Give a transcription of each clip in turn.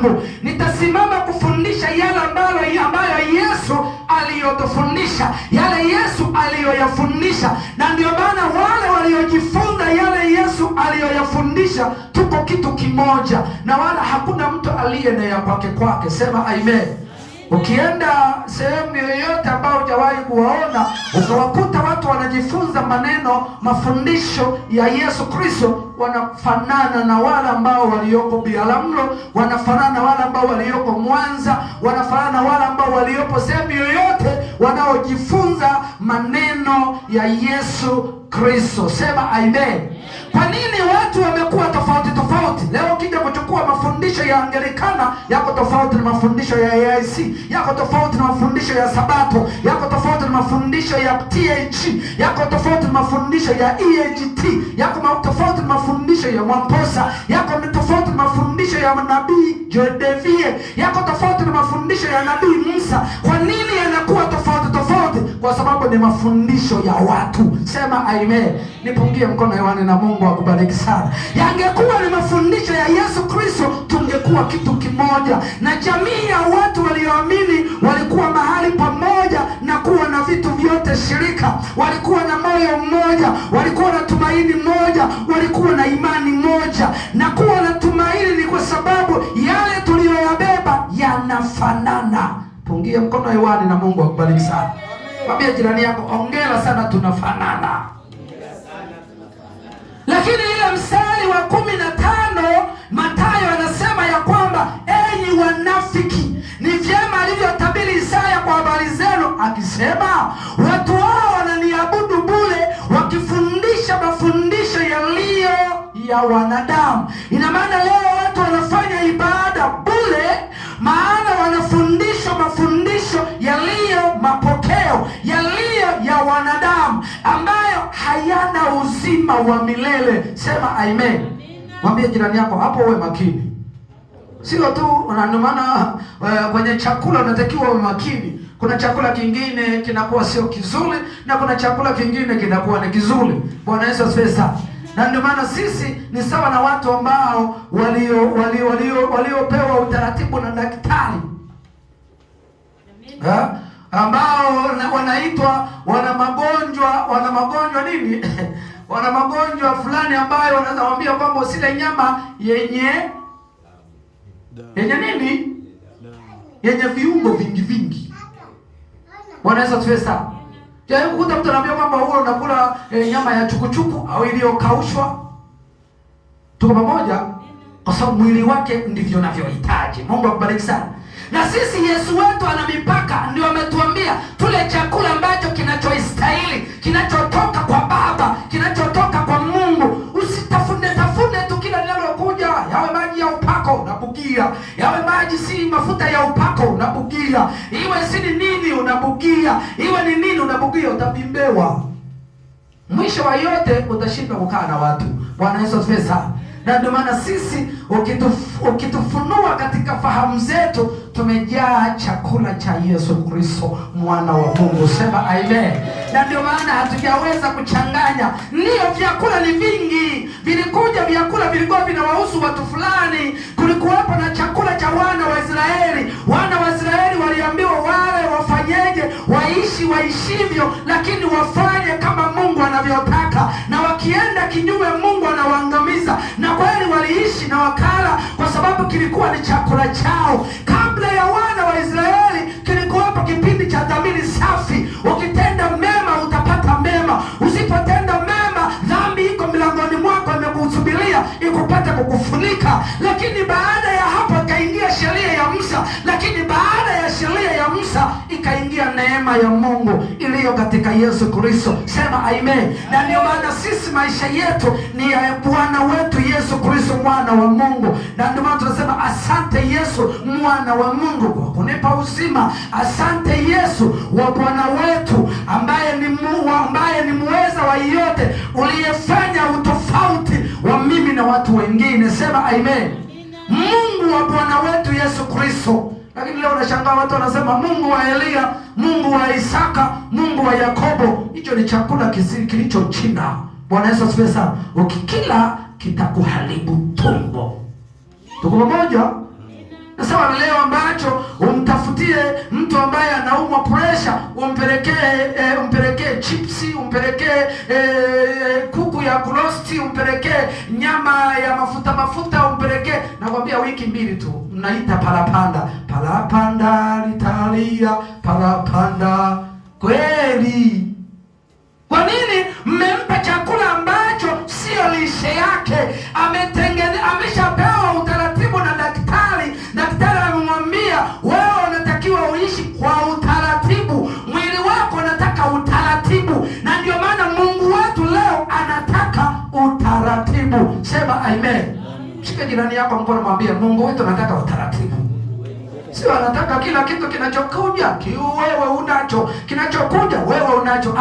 yangu. Nitasimama kufundisha yale ambayo Yesu aliyotufundisha, yale Yesu aliyoyafundisha. Na ndio maana wale waliojifunza yale Yesu aliyoyafundisha tuko kitu kimoja, na wala hakuna mtu aliye na ya kwake. Sema amen. Ukienda sehemu yoyote ambayo hujawahi kuwaona, ukawakuta watu wanajifunza mafundisho ya Yesu Kristo, wanafanana na wale ambao walioko Biharamulo, wanafanana na wale ambao walioko Mwanza, wanafanana na wale ambao walioko sehemu yoyote wanaojifunza maneno ya Yesu Kristo. Sema amen. Kwa nini watu wamekuwa tofauti? Leo ukija kuchukua mafundisho ya Anglikana yako tofauti na mafundisho ya AIC, yako tofauti na mafundisho ya Sabato, yako tofauti na mafundisho ya TAG, yako tofauti na mafundisho ya EAGT, yako tofauti na mafundisho ya Mwamposa, yako tofauti na mafundisho ya nabii Jodevie, yako tofauti na mafundisho ya nabii Musa. Kwa nini yanakuwa tofauti? Kwa sababu ni mafundisho ya watu. Sema amen. Nipungie mkono hewani na Mungu akubariki sana. Yangekuwa ni mafundisho ya Yesu Kristo, tungekuwa kitu kimoja, na jamii ya watu walioamini walikuwa mahali pamoja na kuwa na vitu vyote shirika. Walikuwa na moyo mmoja, walikuwa na tumaini moja, walikuwa na imani moja. Na kuwa na tumaini ni kwa sababu yale tuliyoyabeba yanafanana. Pungie mkono hewani na Mungu akubariki sana. Mwambie jirani yako, hongera sana, tunafanana. Lakini ile mstari wa 15 Mathayo anasema ya kwamba enyi wanafiki, ni vyema alivyotabiri Isaya kwa habari zenu akisema, watu hao wananiabudu bure, wakifundisha mafundisho yaliyo ya wanadamu. Ina maana leo watu wanafanya ibada bure, maana wanafundisha mafundisho yaliyo mapokeo, yaliyo ya wanadamu, ambayo hayana uzima wa milele. Sema amen. Mwambie jirani yako hapo, uwe makini. Sio tu ndio maana kwenye chakula unatakiwa uwe makini. Kuna chakula kingine kinakuwa sio kizuri, na kuna chakula kingine kinakuwa ni kizuri. Bwana Yesu asifiwe. Na ndio maana sisi ni sawa na watu ambao waliopewa utaratibu na daktari, ambao wanaitwa wana magonjwa nini wana magonjwa fulani ambayo wanawaambia kwamba usile nyama yenye nini, yenye viungo vingi. Bwana Yesu asifiwe sana. Kukuta mtu anaambia kwamba huo unakula nyama ya chukuchuku au iliyokaushwa. Tuko pamoja? Kwa sababu mwili wake ndivyo unavyohitaji. Mungu akubariki sana. Na sisi Yesu wetu ana mipaka, ndio ametuambia tule chakula ambacho kinachostahili, kinachotoka kwa Baba, kinachotoka kwa Mungu. Usitafune tu kila linalokuja, yawe maji ya upako na bugia, yawe maji si mafuta ya upako na bugia, iwe si nini unabugia, iwe ni nini unabugia, utapimbewa. Mwisho wa yote utashindwa kukaa na watu. Bwana Yesu asifiwe sana. Na ndio maana sisi ukitufunua katika fahamu zetu, tumejaa chakula cha Yesu Kristo mwana wa Mungu. Sema amen. Na ndio maana hatujaweza kuchanganya. Ndio vyakula ni vingi. Vilikuja vyakula vilikuwa vinawahusu watu fulani. Kulikuwepo na chakula cha wana wa Israeli. Wana wa Israeli waliambiwa wale wafanyeje, waishivyo, lakini wafanye kama Mungu anavyotaka. Na wakienda kinyume, Mungu anawaangamiza. Na kweli waliishi na wakala, kwa sababu kilikuwa ni chakula chao. Kabla ya wana wa Israeli kilikuwepo kipindi cha dhamiri safi. Ukitenda mema utapata mema, usipotenda mema dhambi iko milangoni mwako, imekusubiria ikupate kukufunika. Lakini baada ya hapo ikaingia sheria ya Musa, lakini baada ya sheria ya Musa ikaingia neema ya Mungu iliyo katika Yesu Kristo. Sema amen. Na ndio maana sisi maisha yetu ni ya Bwana wetu Yesu Kristo mwana wa Mungu. Na ndio maana tunasema asante Yesu mwana wa Mungu kwa kunipa uzima. Asante Yesu wa Bwana wetu ambaye ni muweza wa yote, uliyefanya utofauti wa mimi na watu wengine. Sema amen. Mungu wa Bwana wetu Yesu Kristo. Lakini leo unashangaa watu wanasema Mungu wa Elia, Mungu wa Isaka, Mungu wa Yakobo. Hicho ni chakula kilicho China. Bwana Yesu asifiwe sana. Ukikila kitakuharibu tumbo. Tuko pamoja? Sawa leo ambacho umtafutie mtu ambaye anaumwa pressure, umpelekee chipsi, umpelekee kuku ya rosti, umpelekee nyama ya mafuta, umpelekee, nakwambia wiki mbili tu mnaita palapanda litalia palapanda kweli. Kwa nini? Mmempa chakula ambacho sio lishe yake. Ameshapewa utaratibu na daktari. Daktari amemwambia wewe unatakiwa uishi kwa utaratibu, mwili wako unataka utaratibu, na ndio maana Mungu wetu leo anataka utaratibu. Sema amen. Shika jirani yako mkono, mwambie Mungu wetu anataka utaratibu. Sio anataka kila kitu kinachokuja wewe unacho, kinachokuja wewe unacho.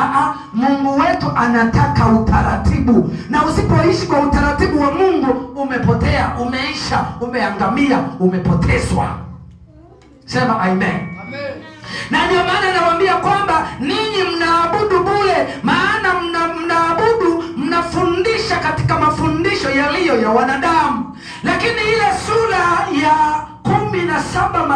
Mungu wetu anataka utaratibu, na usipoishi kwa utaratibu wa Mungu umepotea, umeisha, umeangamia, umepotezwa. Sema amen. Amen. Na ndio maana nawaambia kwamba ninyi mnaabudu bure, maana mnafundisha katika mafundisho yaliyo ya wanadamu, lakini ile sura ya 17